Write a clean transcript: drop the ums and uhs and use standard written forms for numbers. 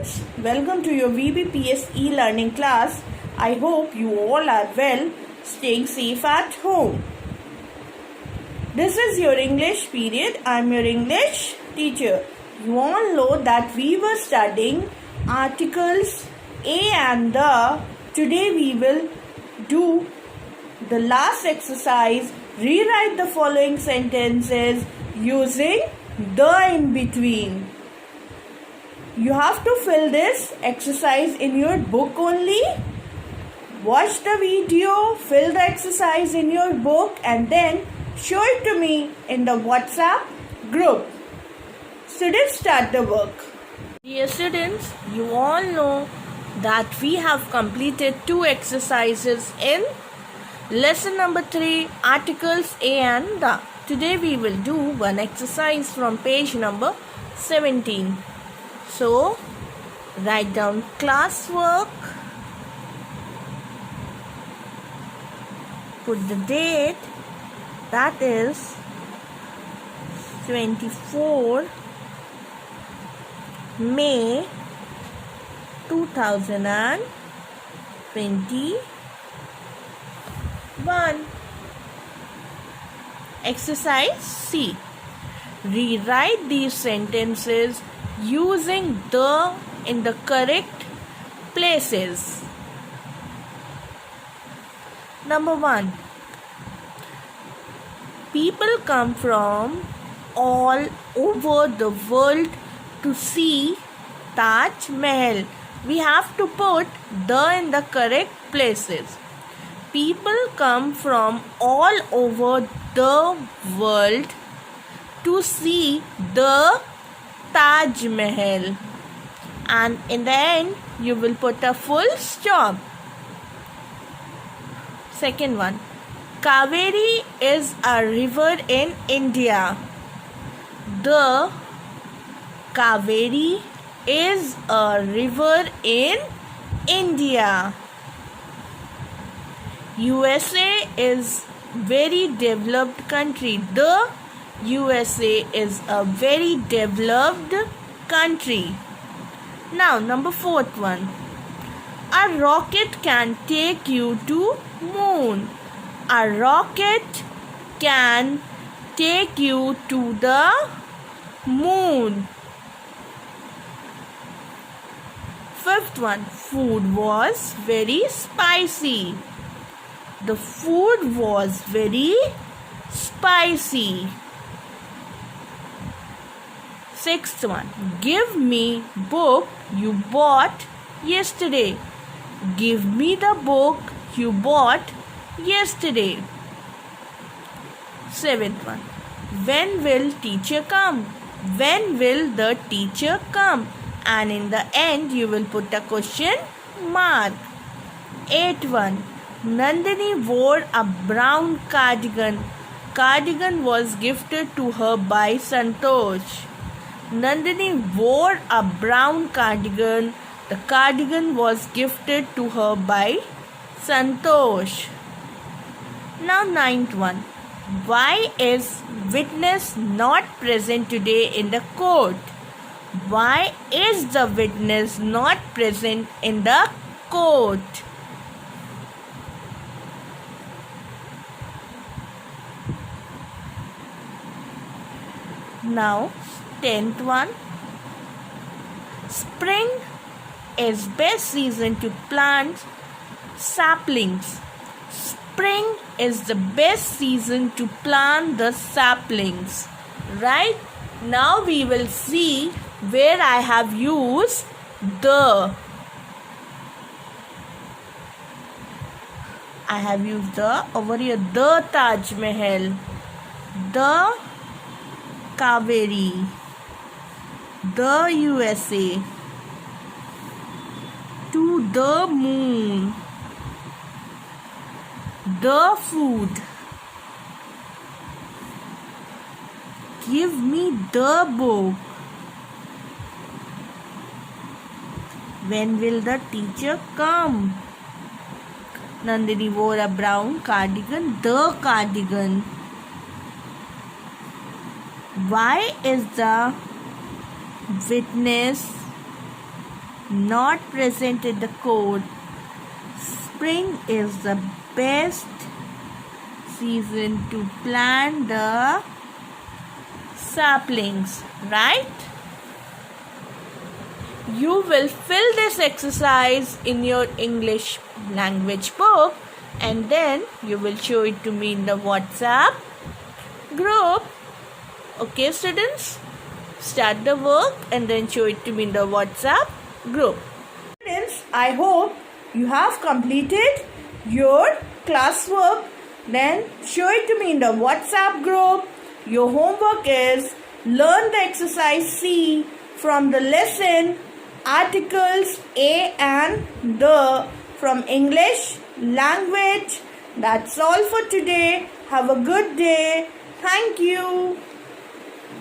students, welcome to your VBPS e-learning class. I hope you all are well, staying safe at home. This is your English period. I am your English teacher. You all know that we were studying articles a and the. Today we will do the last exercise. Rewrite the following sentences using the in between. You have to fill this exercise in your book only. Watch the video, fill the exercise in your book and then show it to me in the WhatsApp group. Students, start the work. Dear students, you all know that we have completed 2 exercises in lesson number 3, articles a and the. Today we will do one exercise from page number 17. So, write down classwork, put the date, that is 24 May 2021. Exercise C. Rewrite these sentences using the in the correct places. Number 1. People come from all over the world to see Taj Mahal. We have to put the in the correct places. People come from all over the world to see the Taj Mahal, and in the end you will put a full stop. Second one, Kaveri is a river in India. The Kaveri is a river in India. USA is very developed country. The USA is a very developed country. Now, number 4th one. A rocket can take you to moon. A rocket can take you to the moon. 5th one. Food was very spicy. The food was very spicy. 6th one. Give me book you bought yesterday. Give me the book you bought yesterday. 7th one. When will teacher come? When will the teacher come? And in the end you will put a question mark. 8th one. Nandini wore a brown cardigan. Cardigan was gifted to her by Santosh. Nandini wore a brown cardigan. The cardigan was gifted to her by Santosh. Now 9th one. Why is witness not present today in the court? Why is the witness not present in the court? Now 10th one. Spring is best season to plant saplings. Spring is the best season to plant the saplings. Right? Now we will see where I have used the. I have used the over here. The Taj Mahal. The Kaveri. The USA. To the moon. The food. Give me the book. When will the teacher come? Nandini wore a brown cardigan. The cardigan. Why is the witness not present in the code. Spring is the best season to plant the saplings, right? You will fill this exercise in your English language book and then you will show it to me in the WhatsApp group. Okay, students? Start the work and then show it to me in the WhatsApp group. Students, I hope you have completed your classwork. Then show it to me in the WhatsApp group. Your homework is learn the exercise C from the lesson articles a and the from English language. That's all for today. Have a good day. Thank you.